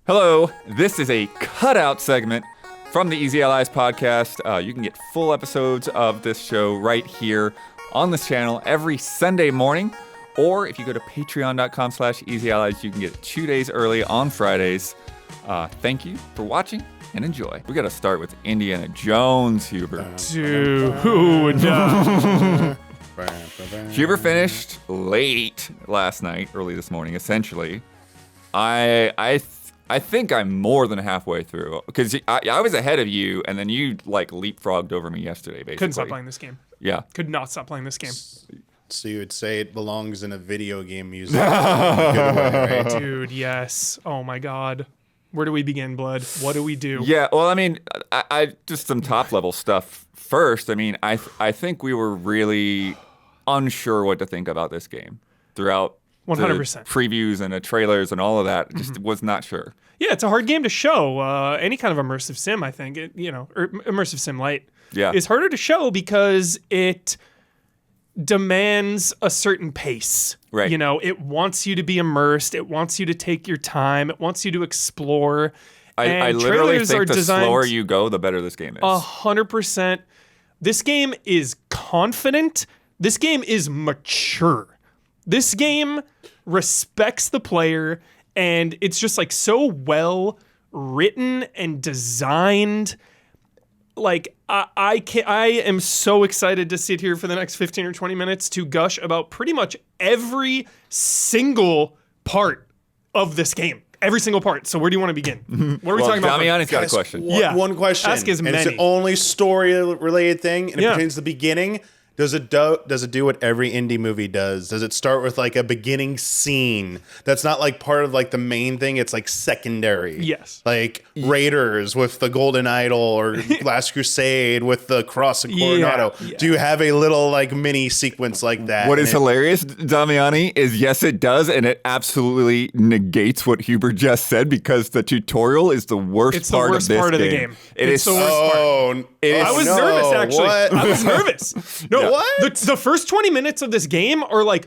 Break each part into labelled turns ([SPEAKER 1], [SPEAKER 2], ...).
[SPEAKER 1] Hello, this is a cutout segment from the Easy Allies podcast. You can get full episodes of this show right here on this channel every Sunday morning. Or if you go to patreon.com/easyallies, you can get it 2 days early on Fridays. Thank you for watching and enjoy. We got to start with Indiana Jones, Huber.
[SPEAKER 2] Dude.
[SPEAKER 1] Huber finished late last night, early this morning, essentially. I think I'm more than halfway through because I was ahead of you, and then you like leapfrogged over me yesterday. Basically,
[SPEAKER 2] Couldn't stop playing this game.
[SPEAKER 1] Yeah,
[SPEAKER 2] could not stop playing this game.
[SPEAKER 3] So you would say it belongs in a video game museum, right?
[SPEAKER 2] Dude. Yes. Oh my God. Where do we begin, Blood? What do we do?
[SPEAKER 1] Yeah. Well, I mean, I just some top level stuff first. I mean, I think we were really unsure what to think about this game throughout.
[SPEAKER 2] 100%.
[SPEAKER 1] Previews and the trailers and all of that. Just was not sure.
[SPEAKER 2] Yeah, it's a hard game to show. Any kind of immersive sim, I think, or immersive sim light, is harder to show because it demands a certain pace.
[SPEAKER 1] Right.
[SPEAKER 2] You know, it wants you to be immersed. It wants you to take your time. It wants you to explore.
[SPEAKER 1] I literally think the slower you go, the better this game is.
[SPEAKER 2] 100%. This game is confident. This game is mature. This game respects the player, and it's just like so well written and designed. Like I am so excited to sit here for the next 15 or 20 minutes to gush about pretty much every single part of this game. Every single part. So where do you want to begin? What are we talking about?
[SPEAKER 1] Damiani's got a question.
[SPEAKER 3] One question.
[SPEAKER 2] Ask as many.
[SPEAKER 3] And it's the only story-related thing, and it pertains to the beginning. Does it do what every indie movie does? Does it start with like a beginning scene that's not like part of like the main thing? It's like secondary.
[SPEAKER 2] Yes.
[SPEAKER 3] Like Raiders with the Golden Idol or Last Crusade with the Cross of Coronado.
[SPEAKER 2] Yeah.
[SPEAKER 3] Do you have a little like mini sequence like that?
[SPEAKER 1] What is hilarious, Damiani, is yes, it does, and it absolutely negates what Huber just said because the tutorial is the worst part of this game. It's the worst part of the game.
[SPEAKER 2] It's the worst part. I was nervous, actually.
[SPEAKER 3] What?
[SPEAKER 2] I was nervous. No,
[SPEAKER 3] what?
[SPEAKER 2] The first 20 minutes of this game are like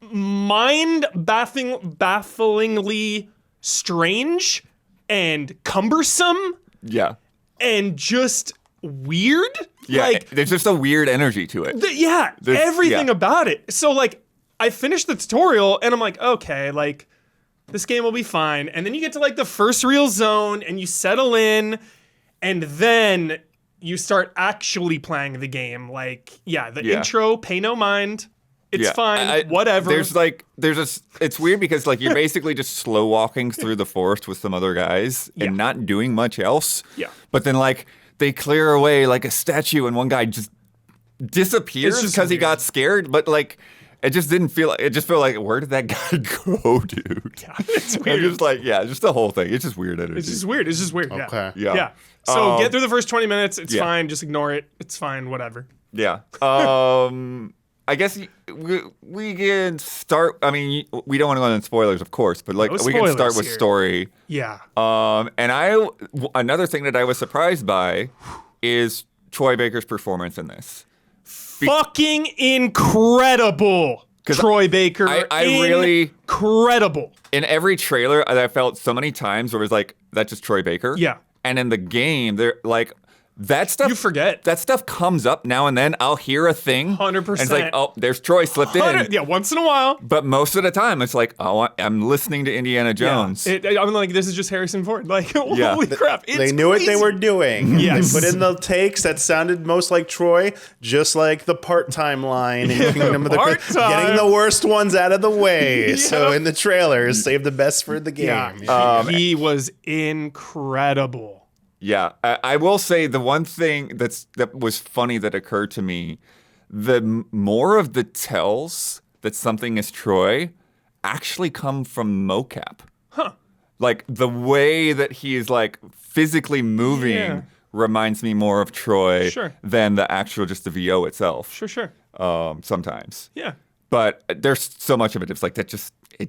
[SPEAKER 2] mind-bafflingly strange and cumbersome.
[SPEAKER 1] Yeah.
[SPEAKER 2] And just weird.
[SPEAKER 1] Yeah,
[SPEAKER 2] like,
[SPEAKER 1] there's just a weird energy to it.
[SPEAKER 2] Everything about it. So, like, I finished the tutorial, and I'm like, okay, like, this game will be fine. And then you get to, like, the first real zone, and you settle in, and then you start actually playing the game. Like, intro, pay no mind. It's fine, whatever.
[SPEAKER 1] It's weird because like you're basically just slow walking through the forest with some other guys and not doing much else.
[SPEAKER 2] Yeah.
[SPEAKER 1] But then like they clear away like a statue and one guy just disappears because he got scared. But like it just didn't feel like, it just felt like, where did that guy go, dude?
[SPEAKER 2] Yeah, it's weird.
[SPEAKER 1] Just the whole thing. It's just weird energy.
[SPEAKER 2] It's just weird.
[SPEAKER 3] Okay.
[SPEAKER 2] Yeah. So get through the first 20 minutes. It's fine. Just ignore it. It's fine. Whatever.
[SPEAKER 1] Yeah. I guess we can start. I mean, we don't want to go into spoilers, of course, but like we can start with story.
[SPEAKER 2] Yeah.
[SPEAKER 1] And another thing that I was surprised by is Troy Baker's performance in this.
[SPEAKER 2] Fucking incredible. Troy Baker.
[SPEAKER 1] I really
[SPEAKER 2] incredible.
[SPEAKER 1] In every trailer, I felt so many times where it was like, that's just Troy Baker.
[SPEAKER 2] Yeah.
[SPEAKER 1] And in the game, they're like. That stuff
[SPEAKER 2] you forget.
[SPEAKER 1] That stuff comes up now and then. I'll hear a thing.
[SPEAKER 2] 100%.
[SPEAKER 1] And it's like, oh, there's Troy slipped in.
[SPEAKER 2] Yeah, once in a while.
[SPEAKER 1] But most of the time, it's like, oh, I'm listening to Indiana Jones.
[SPEAKER 2] Yeah. I'm like, this is just Harrison Ford. Like, holy crap.
[SPEAKER 3] They knew what they were doing.
[SPEAKER 2] Yes.
[SPEAKER 3] They put in the takes that sounded most like Troy, just like the part-time line in Kingdom of the getting the worst ones out of the way. Yeah. So in the trailers, save the best for the game.
[SPEAKER 2] Yeah. He was incredible.
[SPEAKER 1] Yeah, I will say the one thing that was funny that occurred to me, the more of the tells that something is Troy actually come from mocap.
[SPEAKER 2] Huh.
[SPEAKER 1] Like the way that he is like physically moving reminds me more of Troy than the actual just the VO itself.
[SPEAKER 2] Sure.
[SPEAKER 1] Sometimes.
[SPEAKER 2] Yeah.
[SPEAKER 1] But there's so much of it. It's like it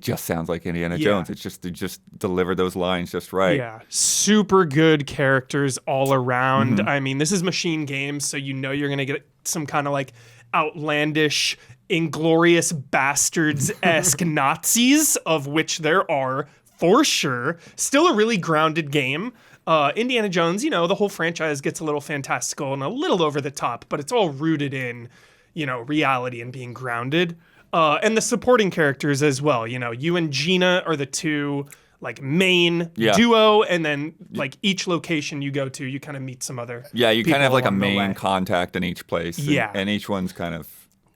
[SPEAKER 1] just sounds like Indiana Jones. It's just they just deliver those lines just right.
[SPEAKER 2] Yeah, super good characters all around. I mean, this is Machine Games, so you know you're gonna get some kind of like outlandish, inglorious bastards-esque Nazis, of which there are for sure. Still a really grounded game. Indiana Jones, the whole franchise gets a little fantastical and a little over the top, but it's all rooted in, reality and being grounded. And the supporting characters as well. You and Gina are the two main duo, and then each location you go to, you kind of meet some other.
[SPEAKER 1] Yeah, you kind of have like a main contact in each place. And each one's kind of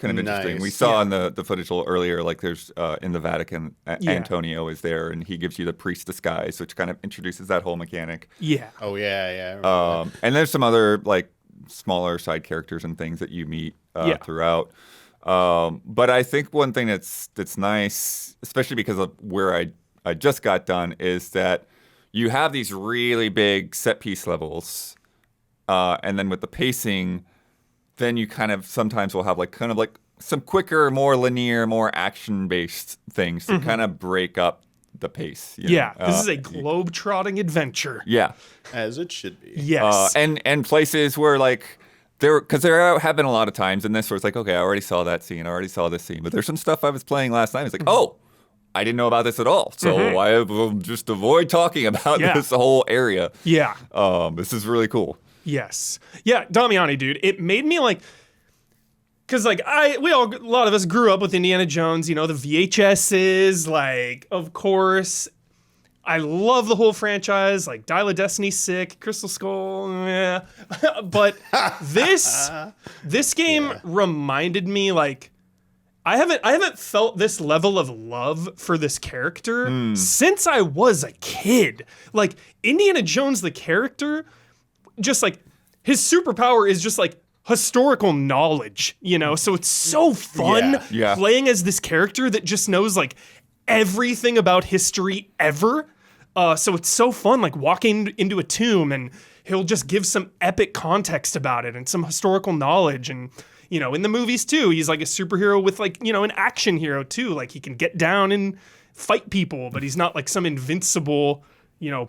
[SPEAKER 1] interesting.
[SPEAKER 3] Nice.
[SPEAKER 1] We saw in the footage a little earlier, there's in the Vatican, Antonio is there, and he gives you the priest disguise, which kind of introduces that whole mechanic.
[SPEAKER 2] Yeah.
[SPEAKER 3] Oh yeah.
[SPEAKER 1] And there's some other smaller side characters and things that you meet throughout. But I think one thing that's nice, especially because of where I just got done, is that you have these really big set piece levels, and then with the pacing, then you kind of sometimes will have some quicker, more linear, more action based things to kind of break up the pace.
[SPEAKER 2] This is a globe-trotting adventure.
[SPEAKER 1] Yeah,
[SPEAKER 3] as it should be.
[SPEAKER 2] Yes,
[SPEAKER 1] and places where there have been a lot of times in this where it's okay, I already saw that scene, I already saw this scene, but there's some stuff I was playing last night. It's I didn't know about this at all, so I will just avoid talking about this whole area.
[SPEAKER 2] Yeah.
[SPEAKER 1] This is really cool.
[SPEAKER 2] Yes. Yeah, Damiani, dude. It made me because a lot of us grew up with Indiana Jones, the VHSs, of course. I love the whole franchise, Dial of Destiny, sick, Crystal Skull, yeah. But this game reminded me I haven't felt this level of love for this character since I was a kid. Indiana Jones, the character, just his superpower is just historical knowledge, So it's so fun playing as this character that just knows everything about history ever. So it's so fun, walking into a tomb and he'll just give some epic context about it and some historical knowledge. And in the movies too, he's a superhero with an action hero too. He can get down and fight people, but he's not some invincible,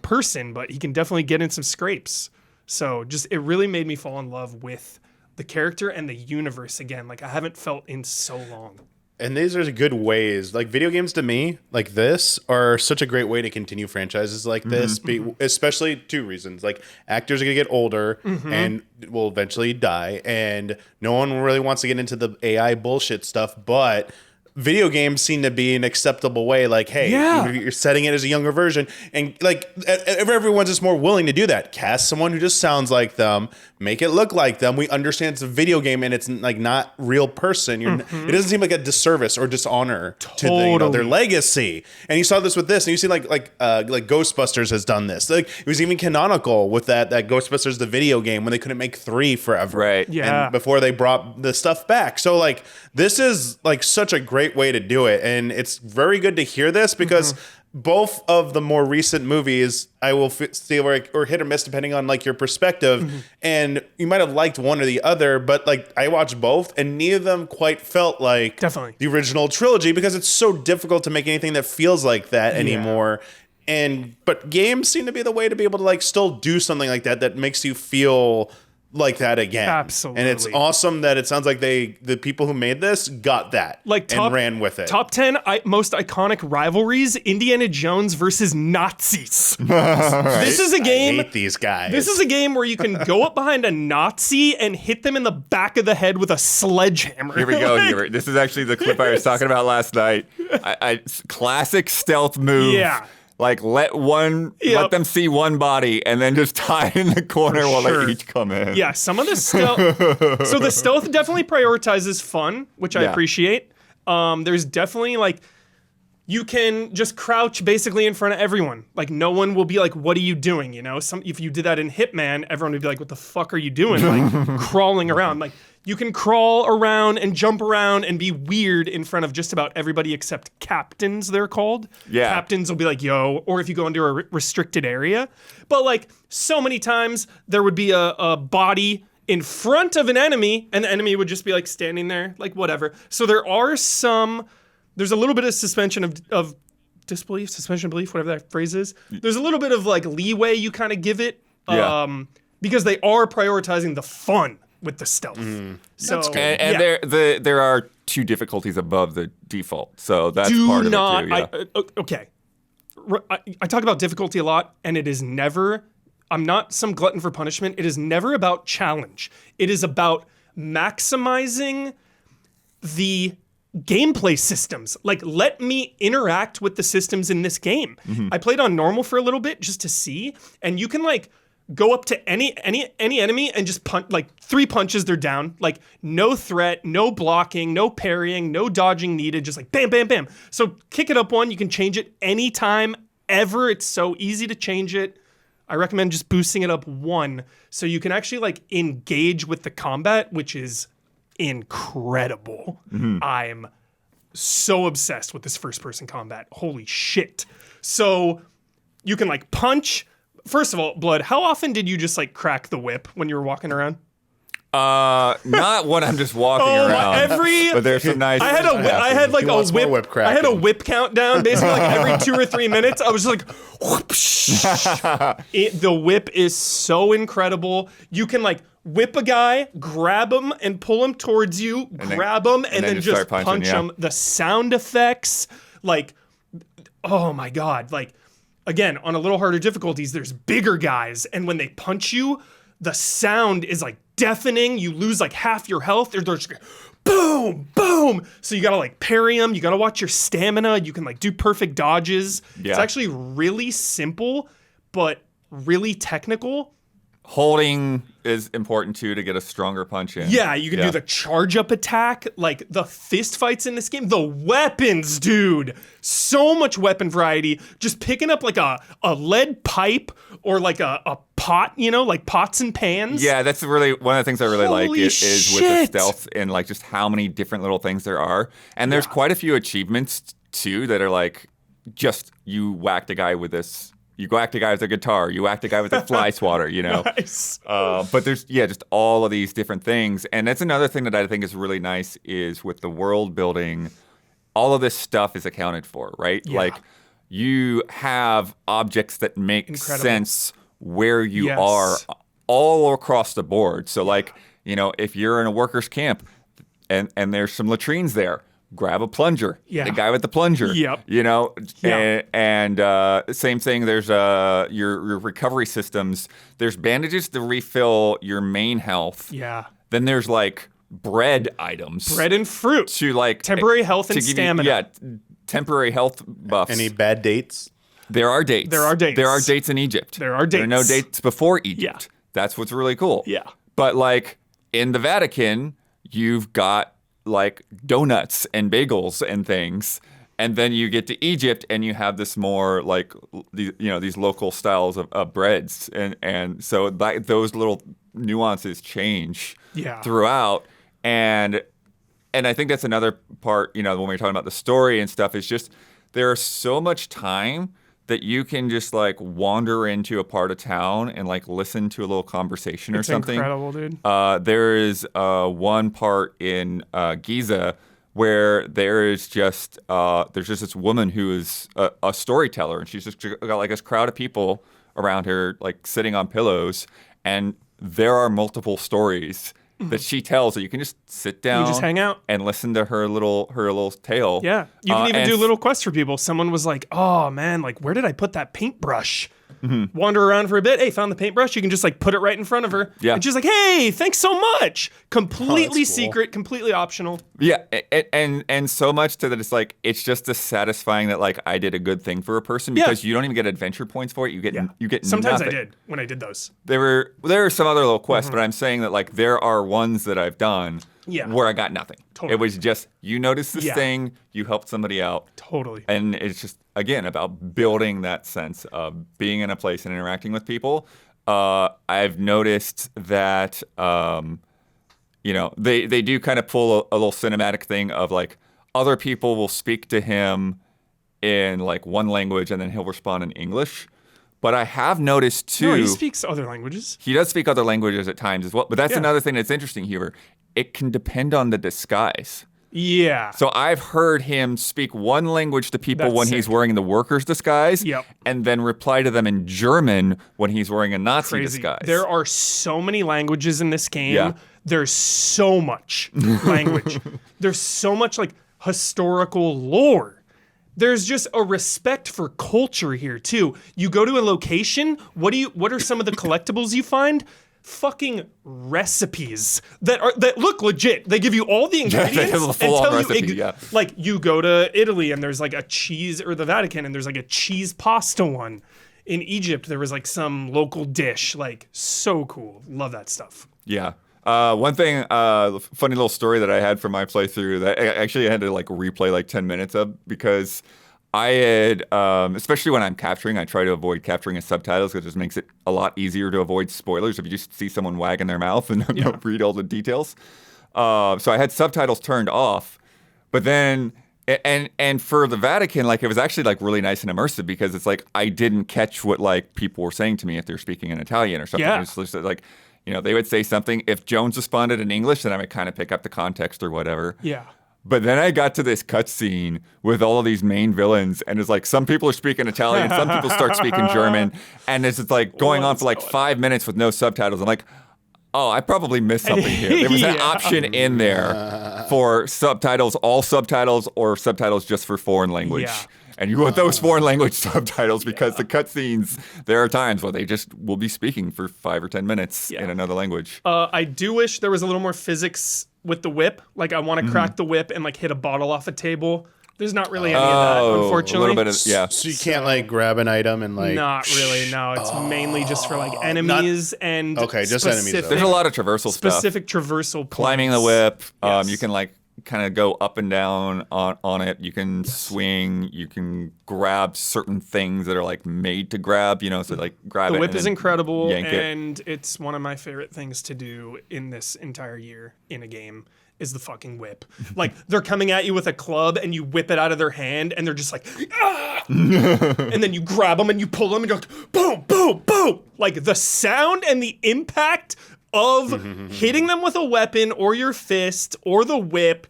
[SPEAKER 2] person, but he can definitely get in some scrapes. So it really made me fall in love with the character and the universe again. I haven't felt in so long.
[SPEAKER 3] And these are good ways. Video games to me, this, are such a great way to continue franchises like this, especially two reasons. Actors are going to get older and will eventually die, and no one really wants to get into the AI bullshit stuff, but video games seem to be an acceptable way. You're setting it as a younger version, and everyone's just more willing to do that. Cast someone who just sounds like them, make it look like them. We understand it's a video game and it's not real person. It doesn't seem like a disservice or dishonor to their legacy. And you saw this with this, and you see Ghostbusters has done this. It was even canonical with that Ghostbusters the video game when they couldn't make 3 forever,
[SPEAKER 1] right?
[SPEAKER 2] Yeah,
[SPEAKER 3] and before they brought the stuff back. So this is such a great way to do it, and it's very good to hear this because both of the more recent movies I will see or hit or miss depending on your perspective, and you might have liked one or the other, but I watched both and neither of them quite felt
[SPEAKER 2] definitely
[SPEAKER 3] the original trilogy because it's so difficult to make anything that feels like that anymore. But games seem to be the way to be able to still do something like that makes you feel like that again.
[SPEAKER 2] Absolutely.
[SPEAKER 3] And it's awesome that it sounds like the people who made this got that and ran with it.
[SPEAKER 2] Top 10 most iconic rivalries: Indiana Jones versus Nazis.
[SPEAKER 1] Right.
[SPEAKER 2] This is a game.
[SPEAKER 3] I hate these guys.
[SPEAKER 2] This is a game where you can go up behind a Nazi and hit them in the back of the head with a sledgehammer.
[SPEAKER 1] Here we go. This is actually the clip I was talking about last night. Classic stealth move.
[SPEAKER 2] Yeah.
[SPEAKER 1] Let them see one body and then just hide in the corner while they each come in.
[SPEAKER 2] Yeah, some of the stealth. So the stealth definitely prioritizes fun, which I appreciate. There's definitely you can just crouch basically in front of everyone. No one will be what are you doing? If you did that in Hitman, everyone would be what the fuck are you doing? Crawling around. You can crawl around and jump around and be weird in front of just about everybody except captains, they're called.
[SPEAKER 1] Yeah.
[SPEAKER 2] Captains will be yo, or if you go into a restricted area. But so many times there would be a body in front of an enemy and the enemy would just be standing there, whatever. So there's a little bit of suspension of disbelief, suspension of belief, whatever that phrase is. There's a little bit of leeway you kind of give it because they are prioritizing the fun with the stealth. So
[SPEAKER 1] and there are 2 difficulties above the default, so that's part of it too.
[SPEAKER 2] Okay, I talk about difficulty a lot, and it is never, I'm not some glutton for punishment. It is never about challenge. It is about maximizing the gameplay systems. Like, let me interact with the systems in this game. I played on normal for a little bit just to see, and you can like go up to any enemy and just punch, like 3 punches, they're down. Like, no threat, no blocking, no parrying, no dodging needed, just like bam, bam, bam. So kick it up 1, you can change it anytime ever. It's so easy to change it. I recommend just boosting it up 1 so you can actually like engage with the combat, which is incredible. I'm so obsessed with this first person combat. Holy shit. So you can like punch. First of all, Blood, how often did you just like crack the whip when you were walking around?
[SPEAKER 1] Not when I'm just walking around. But there's some nice.
[SPEAKER 2] I had a whip. I had a whip countdown. Basically, like every 2 or 3 minutes, I was just like, whoosh. The whip is so incredible. You can like whip a guy, grab him, and pull him towards you. Grab him, and then just punch him. The sound effects, like, oh my god, like. Again, on a little harder difficulties, there's bigger guys, and when they punch you, the sound is like deafening. You lose like half your health. They're just boom, boom. So you gotta like parry them. You gotta watch your stamina. You can like do perfect dodges. Yeah. It's actually really simple, but really technical.
[SPEAKER 1] Holding is important too to get a stronger punch in.
[SPEAKER 2] Yeah, you can do the charge up attack, like the fist fights in this game, the weapons, dude. So much weapon variety. Just picking up like a lead pipe or like a pot, you know, like pots and pans.
[SPEAKER 1] Yeah, that's really one of the things I really like is with the stealth and like just how many different little things there are. And there's quite a few achievements too that are like just you whacked a guy with this. You whacked a guy with a guitar. You whacked a guy with a fly swatter, you know.
[SPEAKER 2] Nice.
[SPEAKER 1] But there's, just all of these different things. And that's another thing that I think is really nice is with the world building, all of this stuff is accounted for, right? Yeah. Like, you have objects that make sense where you are all across the board. So, like, you know, if you're in a workers' camp and there's some latrines there, grab a plunger. Yeah. The guy with the plunger.
[SPEAKER 2] Yep.
[SPEAKER 1] You know, and same thing. There's your recovery systems. There's bandages to refill your main health.
[SPEAKER 2] Yeah.
[SPEAKER 1] Then there's like bread items.
[SPEAKER 2] Bread and fruit.
[SPEAKER 1] To like
[SPEAKER 2] temporary health and stamina.
[SPEAKER 1] Temporary health buffs.
[SPEAKER 3] Any bad dates?
[SPEAKER 1] There are dates.
[SPEAKER 2] There are dates.
[SPEAKER 1] There are dates in Egypt.
[SPEAKER 2] There are dates.
[SPEAKER 1] There are no dates before Egypt.
[SPEAKER 2] Yeah.
[SPEAKER 1] That's what's really cool.
[SPEAKER 2] Yeah.
[SPEAKER 1] But like in the Vatican, you've got like donuts and bagels and things, and then you get to Egypt and you have this more like these local styles of breads, and so those little nuances change throughout, and I think that's another part, you know, when we're talking about the story and stuff, is just there's so much time that you can just like wander into a part of town and like listen to a little conversation or something.
[SPEAKER 2] It's incredible, dude.
[SPEAKER 1] There is one part in Giza where there's just this woman who is a storyteller, and she's just got like this crowd of people around her, like sitting on pillows, and there are multiple stories that she tells, that you can just sit down,
[SPEAKER 2] you just hang out
[SPEAKER 1] and listen to her little tale.
[SPEAKER 2] Yeah, you can even do little quests for people. Someone was like, "Oh man, like where did I put that paintbrush?" Wander around for a bit. Hey, found the paintbrush. You can just like put it right in front of her. Yeah, and she's like, "Hey, thanks so much." Completely secret, completely optional.
[SPEAKER 1] Yeah, and so much to that, it's just as satisfying that like I did a good thing for a person, because you don't even get adventure points for it. You get
[SPEAKER 2] sometimes
[SPEAKER 1] nothing.
[SPEAKER 2] I did when I did those.
[SPEAKER 1] There are some other little quests, but I'm saying that like there are ones that I've done where I got nothing.
[SPEAKER 2] Totally.
[SPEAKER 1] It was just you noticed this thing, you helped somebody out.
[SPEAKER 2] Totally.
[SPEAKER 1] And it's just again about building that sense of being in a place and interacting with people. I've noticed that you know, they do kind of pull a little cinematic thing of like other people will speak to him in like one language and then he'll respond in English. But I have noticed too.
[SPEAKER 2] No, he speaks other languages.
[SPEAKER 1] He does speak other languages at times as well. But that's another thing that's interesting here. It can depend on the disguise.
[SPEAKER 2] Yeah.
[SPEAKER 1] So I've heard him speak one language to people when he's wearing the worker's disguise, and then reply to them in German when he's wearing a Nazi disguise.
[SPEAKER 2] There are so many languages in this game. Yeah. There's so much language. There's so much like historical lore. there's just a respect for culture here too. You go to a location, what are some of the collectibles you find? Fucking recipes that look legit. They give you all the ingredients
[SPEAKER 1] They have a full-on recipe, yeah.
[SPEAKER 2] Like you go to Italy and there's like a cheese, or the Vatican and there's like a cheese pasta one. In Egypt there was like some local dish. Like so cool. Love that stuff.
[SPEAKER 1] Yeah. One thing, funny little story that I had from my playthrough that I had to like replay like 10 minutes of, because I had, especially when I'm capturing, I try to avoid capturing as subtitles because it just makes it a lot easier to avoid spoilers if you just see someone wagging their mouth and don't read all the details. So I had subtitles turned off, but then, and for the Vatican, like it was actually like really nice and immersive because it's like I didn't catch what like people were saying to me if they're speaking in Italian or something.
[SPEAKER 2] Yeah.
[SPEAKER 1] It's just like, they would say something. If Jones responded in English, then I would kind of pick up the context or whatever.
[SPEAKER 2] Yeah.
[SPEAKER 1] But then I got to this cutscene with all of these main villains, and it's like some people are speaking Italian, some people start speaking German, and it's just like going on for like 5 minutes with no subtitles. I'm like, oh, I probably missed something here. There was an option in there for subtitles, all subtitles, or subtitles just for foreign language.
[SPEAKER 2] Yeah.
[SPEAKER 1] And you want those foreign language subtitles because the cutscenes, there are times where they just will be speaking for 5 or 10 minutes in another language.
[SPEAKER 2] I do wish there was a little more physics with the whip. Like I want to crack the whip and like hit a bottle off a table. There's not really any of that, unfortunately.
[SPEAKER 1] A little bit of, yeah.
[SPEAKER 3] So you can't like grab an item and like.
[SPEAKER 2] Not really. No, it's mainly just for like enemies and
[SPEAKER 3] just enemies, though.
[SPEAKER 1] There's a lot of traversal stuff.
[SPEAKER 2] Specific traversal
[SPEAKER 1] Climbing the
[SPEAKER 2] points.
[SPEAKER 1] whip.
[SPEAKER 2] Yes.
[SPEAKER 1] You can like kind of go up and down on it. You can swing. You can grab certain things that are like made to grab. So like grab it.
[SPEAKER 2] The whip
[SPEAKER 1] and
[SPEAKER 2] is
[SPEAKER 1] then
[SPEAKER 2] incredible,
[SPEAKER 1] yank it.
[SPEAKER 2] and it's one of my favorite things to do in this entire year in a game. Is the fucking whip. Like, they're coming at you with a club, and you whip it out of their hand, and they're just like, ah! And then you grab them, and you pull them, and you're like, boom, boom, boom! Like, the sound and the impact of hitting them with a weapon, or your fist, or the whip,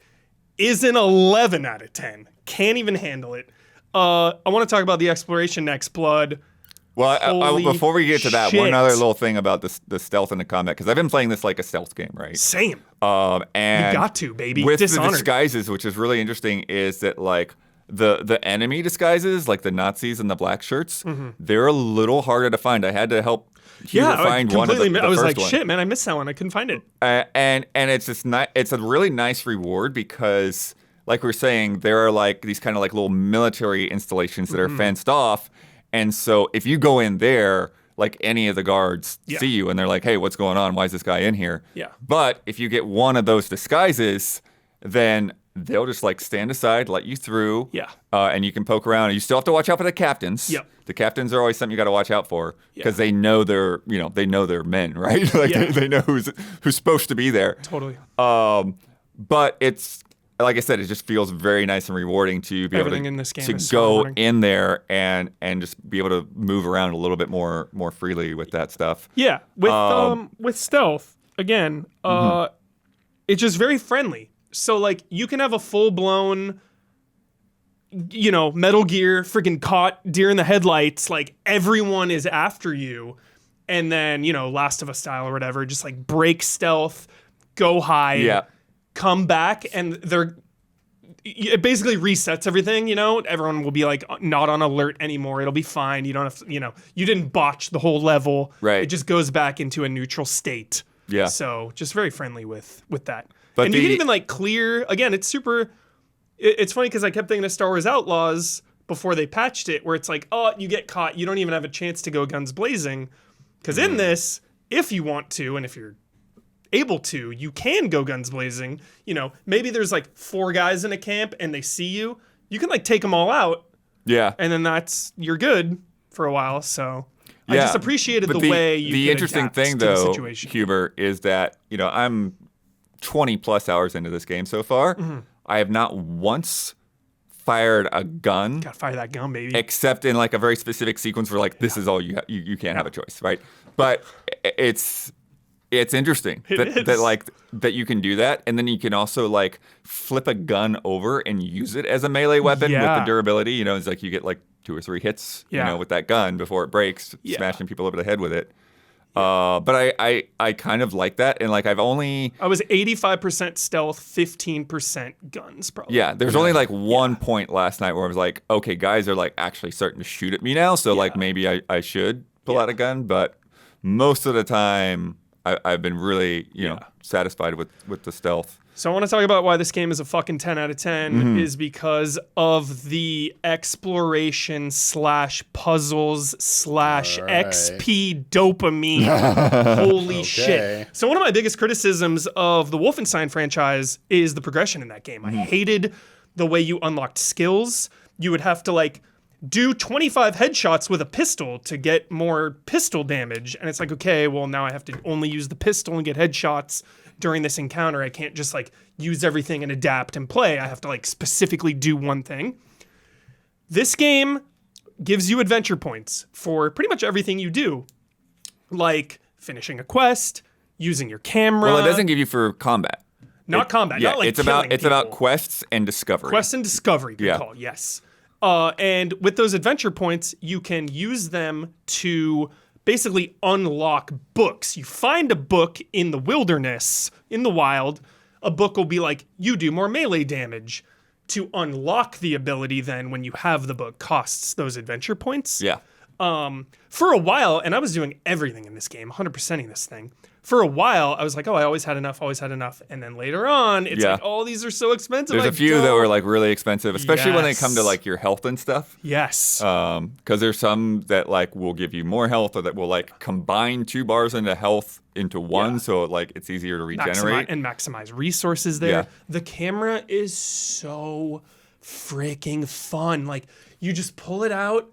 [SPEAKER 2] is an 11 out of 10. Can't even handle it. I want to talk about the exploration next, Blood.
[SPEAKER 1] Well, before we get to that, one
[SPEAKER 2] shit.
[SPEAKER 1] other little thing about the stealth and the combat, because I've been playing this like a stealth game, right?
[SPEAKER 2] Same.
[SPEAKER 1] And
[SPEAKER 2] You got to, baby.
[SPEAKER 1] with
[SPEAKER 2] Dishonored.
[SPEAKER 1] the disguises, which is really interesting, is that like the enemy disguises, like the Nazis and the black shirts, they're a little harder to find. I had to help Hugh to find one of the
[SPEAKER 2] I was
[SPEAKER 1] first
[SPEAKER 2] like,
[SPEAKER 1] one.
[SPEAKER 2] shit, man, I missed that one. I couldn't find it.
[SPEAKER 1] And it's just it's a really nice reward because, like we were saying, there are like these kind of like little military installations that are fenced off. And so if you go in there, like any of the guards see you and they're like, hey, what's going on? Why is this guy in here?
[SPEAKER 2] Yeah.
[SPEAKER 1] But if you get one of those disguises, then they'll just like stand aside, let you through.
[SPEAKER 2] Yeah.
[SPEAKER 1] And you can poke around. You still have to watch out for the captains.
[SPEAKER 2] Yep.
[SPEAKER 1] The captains are always something you got to watch out for because they know they're men, right? Like they know who's supposed to be there.
[SPEAKER 2] Totally.
[SPEAKER 1] But it's, like I said, it just feels very nice and rewarding to be
[SPEAKER 2] Everything
[SPEAKER 1] able
[SPEAKER 2] in this game
[SPEAKER 1] to
[SPEAKER 2] is
[SPEAKER 1] go
[SPEAKER 2] rewarding.
[SPEAKER 1] in there and just be able to move around a little bit more freely with that stuff.
[SPEAKER 2] Yeah, with stealth again, it's just very friendly. So like you can have a full blown, Metal Gear freaking caught deer in the headlights. Like everyone is after you, and then Last of Us style or whatever, just like break stealth, go hide, come back, and it basically resets everything, Everyone will be like not on alert anymore. It'll be fine. You don't have to, you didn't botch the whole level.
[SPEAKER 1] Right.
[SPEAKER 2] It just goes back into a neutral state.
[SPEAKER 1] Yeah.
[SPEAKER 2] So just very friendly with that.
[SPEAKER 1] But
[SPEAKER 2] and you can even like clear, again, it's super, it's funny because I kept thinking of Star Wars Outlaws before they patched it, where it's like, oh, you get caught. You don't even have a chance to go guns blazing. Because in this, if you want to, and if you're able to, you can go guns blazing. Maybe there's like 4 guys in a camp and they see you. You can like take them all out.
[SPEAKER 1] Yeah.
[SPEAKER 2] And then you're good for a while. So I just appreciated
[SPEAKER 1] But
[SPEAKER 2] the way you
[SPEAKER 1] The
[SPEAKER 2] can
[SPEAKER 1] interesting
[SPEAKER 2] adapt
[SPEAKER 1] thing
[SPEAKER 2] to the
[SPEAKER 1] though,
[SPEAKER 2] situation.
[SPEAKER 1] Huber, is that, I'm 20 plus hours into this game so far. I have not once fired a gun.
[SPEAKER 2] Gotta fire that gun, baby.
[SPEAKER 1] Except in like a very specific sequence where like this is all you can't have a choice, right? But it's interesting that you can do that, and then you can also like flip a gun over and use it as a melee weapon with the durability. It's like you get like 2 or 3 hits, with that gun before it breaks, smashing people over the head with it. But I kind of like that, and like I
[SPEAKER 2] was 85% stealth, 15% guns, probably.
[SPEAKER 1] Yeah, there's only like one point last night where I was like, okay, guys are like actually starting to shoot at me now, so like maybe I should pull out a gun, but most of the time I've been really, satisfied with the stealth.
[SPEAKER 2] So I want to talk about why this game is a fucking 10 out of 10 is because of the exploration / puzzles / XP dopamine. Holy shit. So one of my biggest criticisms of the Wolfenstein franchise is the progression in that game. I hated the way you unlocked skills. You would have to like do 25 headshots with a pistol to get more pistol damage. And it's like, okay, well now I have to only use the pistol and get headshots during this encounter. I can't just like use everything and adapt and play. I have to like specifically do one thing. This game gives you adventure points for pretty much everything you do, like finishing a quest, using your camera.
[SPEAKER 1] Well, it doesn't give you for combat.
[SPEAKER 2] Not combat.
[SPEAKER 1] Yeah,
[SPEAKER 2] not like
[SPEAKER 1] it's about quests and discovery.
[SPEAKER 2] Quests and discovery. Good call. Yes. And with those adventure points, you can use them to basically unlock books. You find a book in the wilderness, in the wild, a book will be like, you do more melee damage. To unlock the ability then when you have the book costs those adventure points.
[SPEAKER 1] Yeah.
[SPEAKER 2] For a while, and I was doing everything in this game, 100%ing this thing. For a while, I was like, oh, I always had enough. And then later on, it's like, oh, these are so expensive.
[SPEAKER 1] There's a few that were like really expensive, especially when they come to like your health and stuff.
[SPEAKER 2] Yes.
[SPEAKER 1] Because there's some that like will give you more health, or that will like combine 2 bars into health into one, so like it's easier to regenerate.
[SPEAKER 2] Maximize resources there.
[SPEAKER 1] Yeah.
[SPEAKER 2] The camera is so freaking fun. Like, you just pull it out.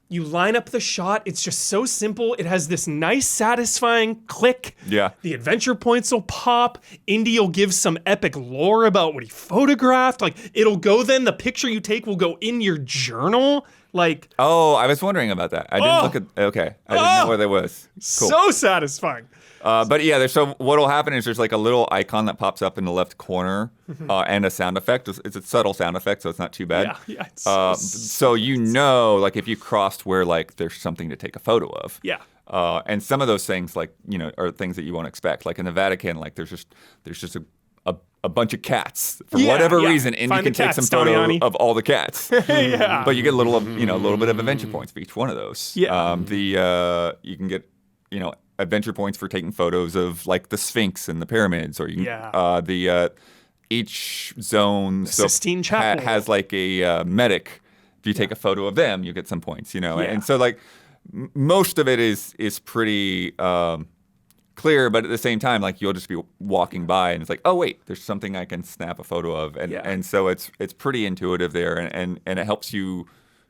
[SPEAKER 2] You line up the shot. It's just so simple. It has this nice, satisfying click.
[SPEAKER 1] Yeah.
[SPEAKER 2] The adventure points will pop. Indy will give some epic lore about what he photographed. Like, it'll go then. The picture you take will go in your journal. Like.
[SPEAKER 1] Oh, I was wondering about that. I didn't look at. Okay. I didn't know where that was. Cool.
[SPEAKER 2] So satisfying.
[SPEAKER 1] But yeah, so what'll happen is there's like a little icon that pops up in the left corner, and a sound effect. It's a subtle sound effect, so it's not too bad.
[SPEAKER 2] Yeah. It's
[SPEAKER 1] so like if you crossed where like there's something to take a photo of.
[SPEAKER 2] Yeah.
[SPEAKER 1] And some of those things like are things that you won't expect. Like in the Vatican, like there's just a bunch of cats for whatever reason, and you can take some photo of all the cats.
[SPEAKER 2] Yeah.
[SPEAKER 1] But you get a little bit of adventure points for each one of those.
[SPEAKER 2] Yeah.
[SPEAKER 1] You can get adventure points for taking photos of like the Sphinx and the pyramids, or you can, each zone
[SPEAKER 2] Sistine Chapel
[SPEAKER 1] has like a medic. If you take a photo of them, you get some points, and so like most of it is pretty clear, but at the same time, like you'll just be walking by and it's like, oh wait, there's something I can snap a photo of, and so it's pretty intuitive there, and it helps you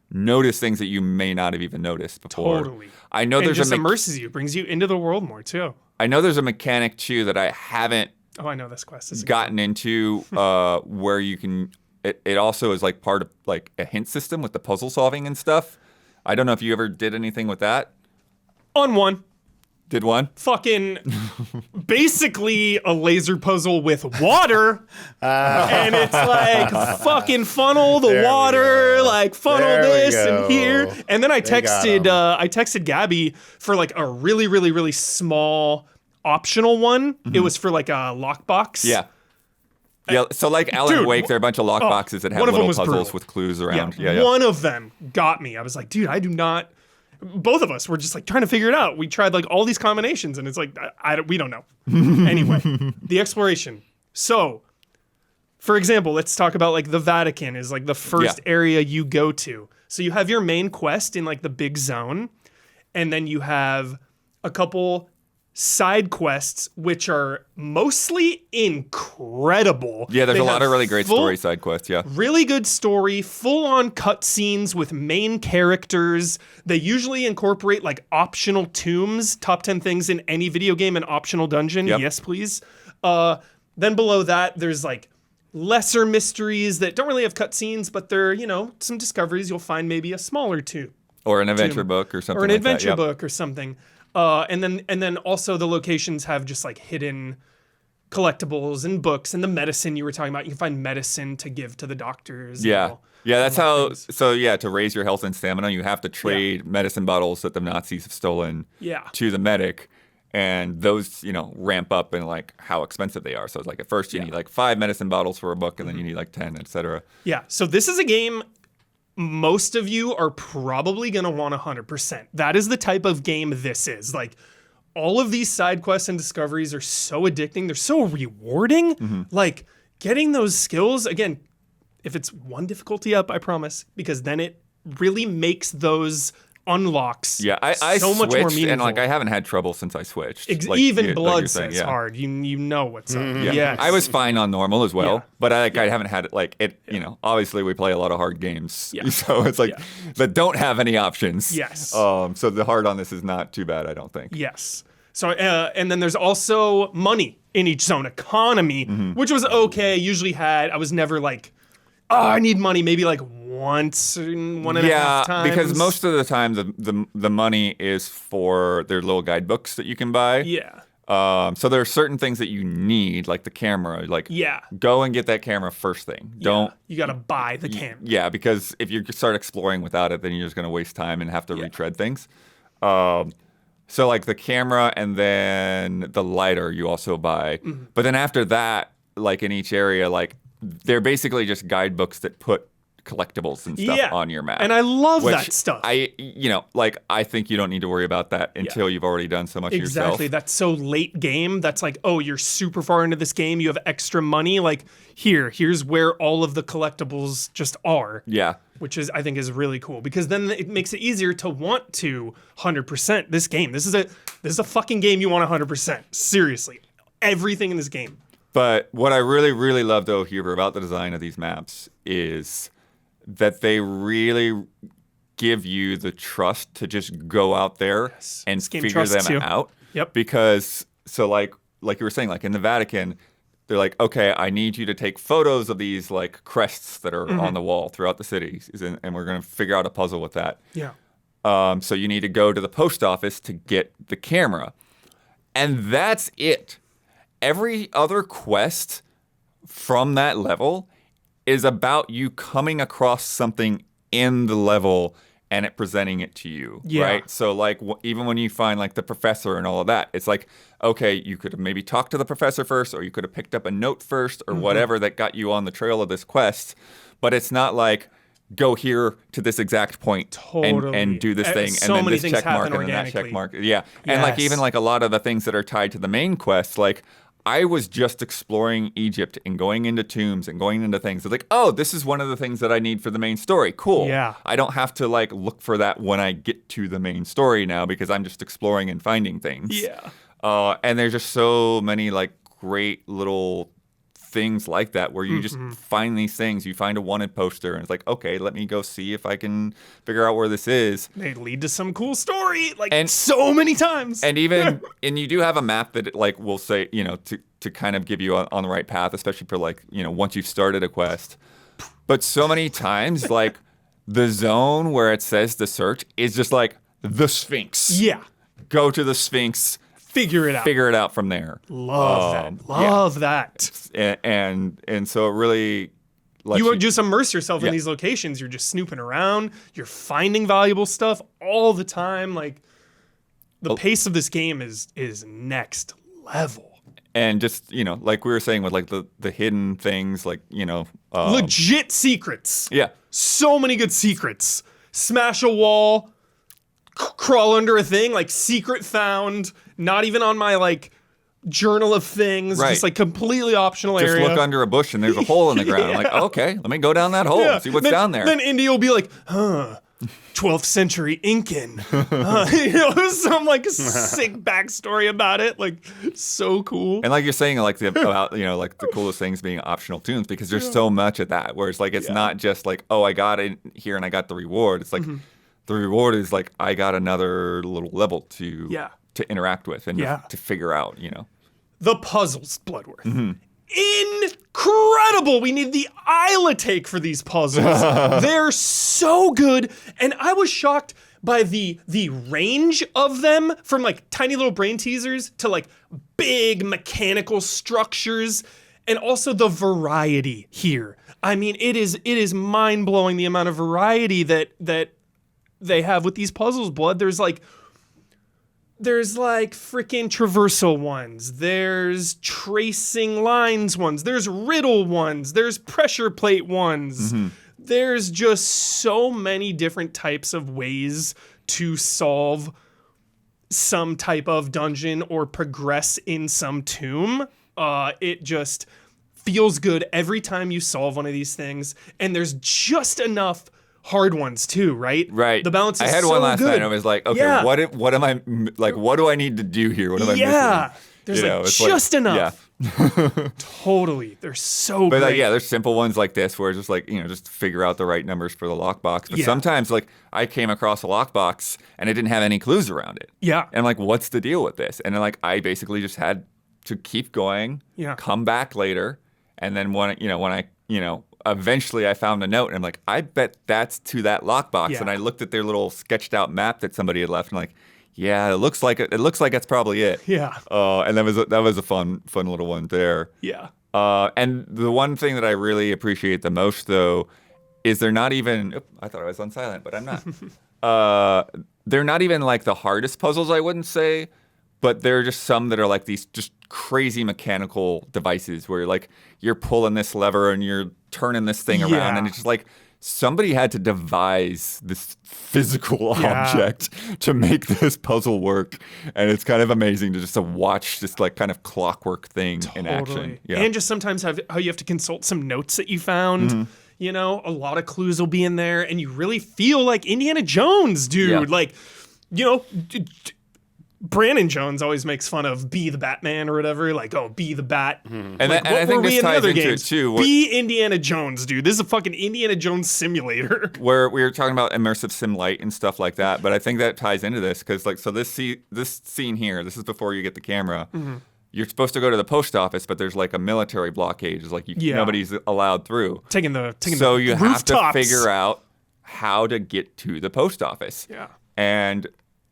[SPEAKER 1] notice things that you may not have even noticed before.
[SPEAKER 2] Totally.
[SPEAKER 1] I know there's
[SPEAKER 2] just immerses you, brings you into the world more too.
[SPEAKER 1] I know there's a mechanic too that I haven't.
[SPEAKER 2] Oh, I know this quest is
[SPEAKER 1] gotten into where you can. It also is like part of like a hint system with the puzzle solving and stuff. I don't know if you ever did anything with that.
[SPEAKER 2] On one.
[SPEAKER 1] Did one?
[SPEAKER 2] Fucking basically a laser puzzle with water. And it's like fucking funnel the water, like funnel this and here. And then I texted Gabby for like a really, really, really small optional one. It was for like a lockbox.
[SPEAKER 1] Yeah. Yeah, so like Alan Wake, there are a bunch of lockboxes that have little puzzles
[SPEAKER 2] brutal.
[SPEAKER 1] with clues around.
[SPEAKER 2] Yeah. One of them got me. I was like, dude, I do not. Both of us were just like trying to figure it out. We tried like all these combinations, and it's like we don't know. Anyway, the exploration. So, for example, let's talk about like the Vatican is like the first area you go to. So you have your main quest in like the big zone, and then you have a couple side quests, which are mostly incredible.
[SPEAKER 1] Yeah, there's a lot of really great story side quests,
[SPEAKER 2] Really good story, full-on cutscenes with main characters. They usually incorporate like optional tombs, top 10 things in any video game, an optional dungeon. Yep. Yes, please. Then below that, there's like lesser mysteries that don't really have cutscenes, but they're, some discoveries. You'll find maybe a smaller tomb.
[SPEAKER 1] Or an adventure book or something
[SPEAKER 2] or an adventure book or something. And then also the locations have just like hidden collectibles and books, and the medicine you were talking about. You can find medicine to give to the doctors.
[SPEAKER 1] Yeah. That's how. Things. So to raise your health and stamina, you have to trade medicine bottles that the Nazis have stolen to the medic. And those, ramp up in like how expensive they are. So it's like at first you need like 5 medicine bottles for a book, and then you need like 10, etc.
[SPEAKER 2] Yeah. So this is a game most of you are probably going to want 100%. That is the type of game this is. Like, all of these side quests and discoveries are so addicting. They're so rewarding. Like, getting those skills, again, if it's one difficulty up, I promise, because then it really makes those unlocks
[SPEAKER 1] I
[SPEAKER 2] so much more
[SPEAKER 1] switched,
[SPEAKER 2] meaningful.
[SPEAKER 1] and like I haven't had trouble since I switched.
[SPEAKER 2] Even Blood says hard. You know what's up. Yes.
[SPEAKER 1] I was fine on normal as well,
[SPEAKER 2] Yeah.
[SPEAKER 1] but I haven't had it like it. Obviously we play a lot of hard games,
[SPEAKER 2] Yeah.
[SPEAKER 1] so it's like that don't have any options.
[SPEAKER 2] Yes.
[SPEAKER 1] So the hard on this is not too bad, I don't think.
[SPEAKER 2] Yes. So, and then there's also money in each zone, economy, which was okay. I was never like, I need money. Maybe like once, one and a half times.
[SPEAKER 1] Because most of the time the money is for their little guidebooks that you can buy.
[SPEAKER 2] Yeah.
[SPEAKER 1] So there are certain things that you need, like the camera. Like, go and get that camera first thing. Don't.
[SPEAKER 2] You got to buy the camera.
[SPEAKER 1] Yeah, because if you start exploring without it, then you're just going to waste time and have to retread things. So like the camera and then the lighter you also buy. But then after that, like in each area, like they're basically just guidebooks that put collectibles and stuff on your map.
[SPEAKER 2] And I love that stuff.
[SPEAKER 1] I think you don't need to worry about that until you've already done so much yourself.
[SPEAKER 2] Exactly. That's so late game. That's like, oh, you're super far into this game. You have extra money. Like, here's where all of the collectibles just are.
[SPEAKER 1] Yeah.
[SPEAKER 2] Which I think is really cool, because then it makes it easier to want to 100% this game. This is a fucking game you want 100%. Seriously. Everything in this game.
[SPEAKER 1] But what I really, really love, though, Huber, about the design of these maps is that they really give you the trust to just go out there and figure them out.
[SPEAKER 2] Yep.
[SPEAKER 1] Because, so like you were saying, like in the Vatican, they're like, okay, I need you to take photos of these like crests that are on the wall throughout the cities, and we're going to figure out a puzzle with that.
[SPEAKER 2] Yeah.
[SPEAKER 1] So you need to go to the post office to get the camera. And that's it. Every other quest from that level is about you coming across something in the level and it presenting it to you, right? So like even when you find like the professor and all of that, it's like, okay, you could have maybe talked to the professor first, or you could have picked up a note first, or whatever that got you on the trail of this quest. But it's not like, go here to this exact point and do this thing,
[SPEAKER 2] so
[SPEAKER 1] and then
[SPEAKER 2] many
[SPEAKER 1] this
[SPEAKER 2] things
[SPEAKER 1] check mark
[SPEAKER 2] happen
[SPEAKER 1] and then that check
[SPEAKER 2] organically.
[SPEAKER 1] mark. Yeah. And like even like a lot of the things that are tied to the main quest, like I was just exploring Egypt and going into tombs and going into things. It's like, oh, this is one of the things that I need for the main story. Cool.
[SPEAKER 2] Yeah.
[SPEAKER 1] I don't have to like look for that when I get to the main story now, because I'm just exploring and finding things.
[SPEAKER 2] Yeah.
[SPEAKER 1] And there's just so many like great little things like that where you just find these things. You find a wanted poster and it's like, okay, let me go see if I can figure out where this is.
[SPEAKER 2] They lead to some cool story, like,
[SPEAKER 1] and
[SPEAKER 2] so many times.
[SPEAKER 1] And even and you do have a map that like will say, to kind of give you on the right path, especially for like, once you've started a quest. But so many times, like the zone where it says the search is just like the Sphinx.
[SPEAKER 2] Yeah.
[SPEAKER 1] Go to the Sphinx.
[SPEAKER 2] Figure it out.
[SPEAKER 1] Figure it out from there.
[SPEAKER 2] Love that. Love that.
[SPEAKER 1] And so it really lets
[SPEAKER 2] you just immerse yourself in these locations. You're just snooping around. You're finding valuable stuff all the time. Like, the pace of this game is next level.
[SPEAKER 1] And just, like we were saying with like the hidden things, like,
[SPEAKER 2] legit secrets.
[SPEAKER 1] Yeah.
[SPEAKER 2] So many good secrets. Smash a wall, crawl under a thing, like secret found, not even on my like journal of things, just like completely optional area.
[SPEAKER 1] Just look under a bush and there's a hole in the ground. Like, okay, let me go down that hole and see what's down there.
[SPEAKER 2] Then Indy will be like, 12th century Incan. Some like sick backstory about it. Like, so cool.
[SPEAKER 1] And like you're saying, like about like the coolest things being optional tunes, because there's so much of that where it's like it's not just like, oh, I got it here and I got the reward. It's like the reward is like I got another little level to interact with and to figure out,
[SPEAKER 2] The puzzles, Bloodworth. Incredible. We need the Isla take for these puzzles. They're so good. And I was shocked by the range of them, from like tiny little brain teasers to like big mechanical structures, and also the variety here. I mean, it is mind-blowing the amount of variety that they have with these puzzles, Blood. There's like There's like freaking traversal ones. There's tracing lines ones. There's riddle ones. There's pressure plate ones. There's just so many different types of ways to solve some type of dungeon or progress in some tomb. It just feels good every time you solve one of these things. And there's just enough hard ones too, right?
[SPEAKER 1] Right.
[SPEAKER 2] The balance is
[SPEAKER 1] I had
[SPEAKER 2] so
[SPEAKER 1] one last
[SPEAKER 2] good.
[SPEAKER 1] night and I was like, okay,
[SPEAKER 2] Yeah.
[SPEAKER 1] what am I, like, what do I need to do here? What am I
[SPEAKER 2] Yeah.
[SPEAKER 1] missing?
[SPEAKER 2] There's
[SPEAKER 1] You know,
[SPEAKER 2] like
[SPEAKER 1] it's
[SPEAKER 2] just enough.
[SPEAKER 1] Yeah.
[SPEAKER 2] Totally. They're so
[SPEAKER 1] But
[SPEAKER 2] great.
[SPEAKER 1] like, yeah, there's simple ones like this where it's just like, just figure out the right numbers for the lockbox. But
[SPEAKER 2] Yeah.
[SPEAKER 1] sometimes like I came across a lockbox and it didn't have any clues around it.
[SPEAKER 2] Yeah.
[SPEAKER 1] And I'm like, what's the deal with this? And then like I basically just had to keep going,
[SPEAKER 2] Yeah.
[SPEAKER 1] come back later. And then when I eventually I found a note and I'm like, I bet that's to that lockbox.
[SPEAKER 2] Yeah.
[SPEAKER 1] And I looked at their little sketched out map that somebody had left and like, yeah, it looks like that's probably it.
[SPEAKER 2] Yeah.
[SPEAKER 1] And that was a fun little one there.
[SPEAKER 2] Yeah.
[SPEAKER 1] And the one thing that I really appreciate the most, though, is they're not even. I thought I was on silent, but I'm not. They're not even like the hardest puzzles, I wouldn't say, but there are just some that are like these just crazy mechanical devices where like you're pulling this lever and you're turning this thing around,
[SPEAKER 2] Yeah.
[SPEAKER 1] and it's just like somebody had to devise this physical
[SPEAKER 2] Yeah.
[SPEAKER 1] object to make this puzzle work, and it's kind of amazing to just to watch this like kind of clockwork thing in action. Yeah.
[SPEAKER 2] And just sometimes how you have to consult some notes that you found.
[SPEAKER 1] Mm-hmm.
[SPEAKER 2] A lot of clues will be in there, and you really feel like Indiana Jones, dude.
[SPEAKER 1] Yeah.
[SPEAKER 2] Like, Brandon Jones always makes fun of be the Batman or whatever. Like, oh, be the Bat.
[SPEAKER 1] And,
[SPEAKER 2] Like,
[SPEAKER 1] and I
[SPEAKER 2] what
[SPEAKER 1] think
[SPEAKER 2] were we
[SPEAKER 1] this
[SPEAKER 2] in the
[SPEAKER 1] ties
[SPEAKER 2] other
[SPEAKER 1] into
[SPEAKER 2] games?
[SPEAKER 1] it too.
[SPEAKER 2] Be Indiana Jones, dude. This is a fucking Indiana Jones simulator.
[SPEAKER 1] Where we were talking about immersive sim light and stuff like that, but I think that ties into this because like so this scene here, this is before you get the camera. You're supposed to go to the post office, but there's like a military blockade. It's like nobody's allowed through.
[SPEAKER 2] Taking the
[SPEAKER 1] So you have to
[SPEAKER 2] rooftops.
[SPEAKER 1] figure out how to get to the post office.
[SPEAKER 2] Yeah.
[SPEAKER 1] And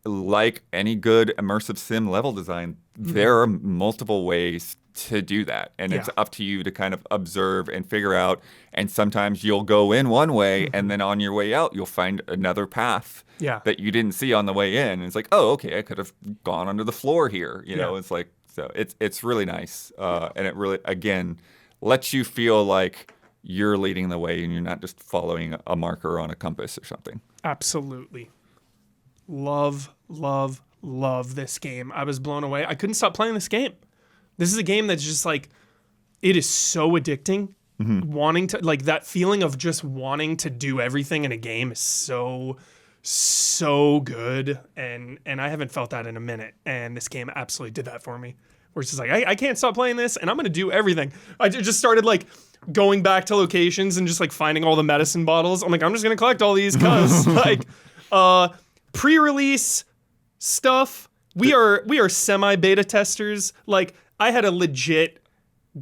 [SPEAKER 1] like any good immersive sim level design, there are multiple ways to do that. And it's
[SPEAKER 2] Yeah.
[SPEAKER 1] up to you to kind of observe and figure out. And sometimes you'll go in one way and then on your way out, you'll find another path
[SPEAKER 2] Yeah.
[SPEAKER 1] that you didn't see on the way in. And it's like, oh, okay, I could have gone under the floor here. You know,
[SPEAKER 2] Yeah.
[SPEAKER 1] it's like, so it's really nice. And it really, again, lets you feel like you're leading the way and you're not just following a marker on a compass or something.
[SPEAKER 2] Absolutely. Love this game. I was blown away. I couldn't stop playing this game. This is a game that's just like, it is so addicting. Wanting to, like, that feeling of just wanting to do everything in a game is so good. And I haven't felt that in a minute. And this game absolutely did that for me. Where it's just like, I can't stop playing this and I'm going to do everything. I just started like going back to locations and just like finding all the medicine bottles. I'm like, I'm just going to collect all these because like, pre-release stuff. We are semi-beta testers. Like, I had a legit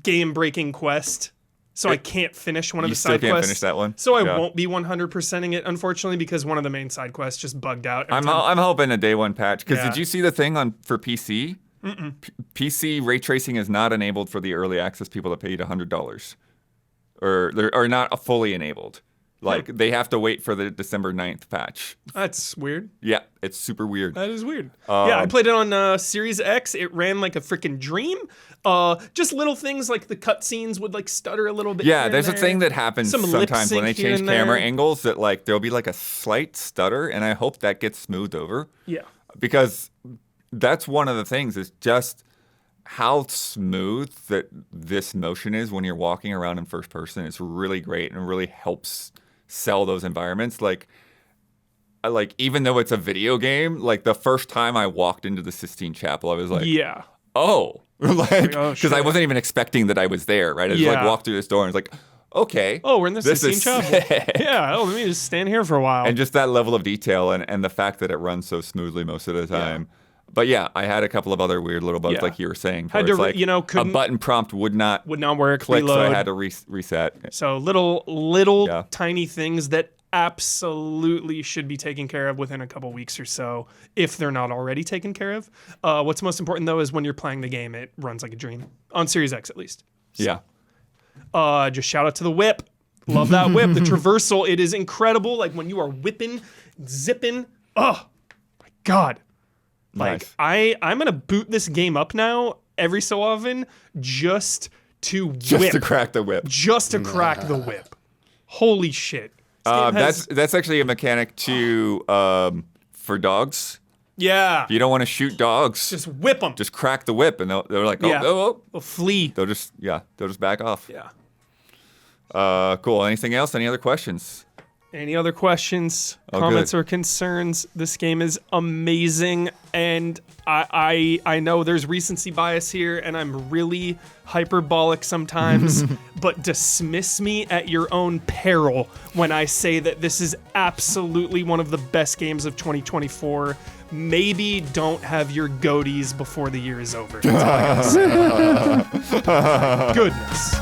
[SPEAKER 2] game-breaking quest, so I can't finish one of
[SPEAKER 1] You
[SPEAKER 2] the
[SPEAKER 1] still
[SPEAKER 2] side
[SPEAKER 1] can't
[SPEAKER 2] quests.
[SPEAKER 1] finish that one?
[SPEAKER 2] So I
[SPEAKER 1] Yeah.
[SPEAKER 2] won't be 100%ing it, unfortunately, because one of the main side quests just bugged out. every time.
[SPEAKER 1] I'm hoping a day one patch because
[SPEAKER 2] Yeah.
[SPEAKER 1] did you see the thing for PC? PC ray tracing is not enabled for the early access people that paid $100, or they're not fully enabled. Like they have to wait for the December 9th patch.
[SPEAKER 2] That's weird.
[SPEAKER 1] Yeah, it's super weird.
[SPEAKER 2] That is weird. Yeah, I played it on Series X. It ran like a freaking dream. Just little things like the cutscenes would like stutter a little bit.
[SPEAKER 1] Yeah,
[SPEAKER 2] here and
[SPEAKER 1] there's a
[SPEAKER 2] there.
[SPEAKER 1] thing that happens
[SPEAKER 2] Some lip
[SPEAKER 1] sometimes when they
[SPEAKER 2] sync here
[SPEAKER 1] change
[SPEAKER 2] and
[SPEAKER 1] camera
[SPEAKER 2] there.
[SPEAKER 1] angles that like there'll be like a slight stutter, and I hope that gets smoothed over.
[SPEAKER 2] Yeah.
[SPEAKER 1] Because that's one of the things is just how smooth that this motion is when you're walking around in first person. It's really great and really helps sell those environments. Like even though it's a video game, like the first time I walked into the Sistine Chapel, I was like,
[SPEAKER 2] Yeah.
[SPEAKER 1] oh, like
[SPEAKER 2] oh,
[SPEAKER 1] because I
[SPEAKER 2] shit.
[SPEAKER 1] wasn't even expecting that I was there. Right? I just like
[SPEAKER 2] Yeah.
[SPEAKER 1] walked through this door and was like, okay,
[SPEAKER 2] Oh, we're in the
[SPEAKER 1] this
[SPEAKER 2] Sistine
[SPEAKER 1] is
[SPEAKER 2] Chapel.
[SPEAKER 1] sick.
[SPEAKER 2] Yeah. Oh, let me just stand here for a while.
[SPEAKER 1] And just that level of detail and the fact that it runs so smoothly most of the time. But yeah, I had a couple of other weird little bugs,
[SPEAKER 2] Yeah.
[SPEAKER 1] like you were saying.
[SPEAKER 2] Had
[SPEAKER 1] where
[SPEAKER 2] to,
[SPEAKER 1] it's like a
[SPEAKER 2] couldn't-
[SPEAKER 1] button prompt would not
[SPEAKER 2] work.
[SPEAKER 1] click, so I
[SPEAKER 2] Reload.
[SPEAKER 1] had to reset.
[SPEAKER 2] So little
[SPEAKER 1] Yeah.
[SPEAKER 2] tiny things that absolutely should be taken care of within a couple weeks or so, if they're not already taken care of. What's most important though is when you're playing the game, it runs like a dream on Series X at least.
[SPEAKER 1] Yeah.
[SPEAKER 2] Just shout out to the whip. Love that whip. The traversal, it is incredible. Like when you are whipping, zipping. Oh my God. Like
[SPEAKER 1] Nice.
[SPEAKER 2] I'm gonna boot this game up now every so often just to
[SPEAKER 1] Just
[SPEAKER 2] whip,
[SPEAKER 1] to crack the whip.
[SPEAKER 2] just to crack the whip. Holy shit! This game has-
[SPEAKER 1] That's actually a mechanic to for dogs.
[SPEAKER 2] yeah.
[SPEAKER 1] If you don't want to shoot dogs,
[SPEAKER 2] Just whip them.
[SPEAKER 1] just crack the whip, and they're like, oh,
[SPEAKER 2] Yeah.
[SPEAKER 1] oh, oh.
[SPEAKER 2] They'll flee.
[SPEAKER 1] They'll just back off.
[SPEAKER 2] Yeah.
[SPEAKER 1] Cool. Anything else? Any other questions?
[SPEAKER 2] Any other questions,
[SPEAKER 1] Oh,
[SPEAKER 2] comments,
[SPEAKER 1] good.
[SPEAKER 2] or concerns? This game is amazing, and I know there's recency bias here, and I'm really hyperbolic sometimes, but dismiss me at your own peril when I say that this is absolutely one of the best games of 2024. Maybe don't have your goatees before the year is over. That's all I gotta say. Goodness.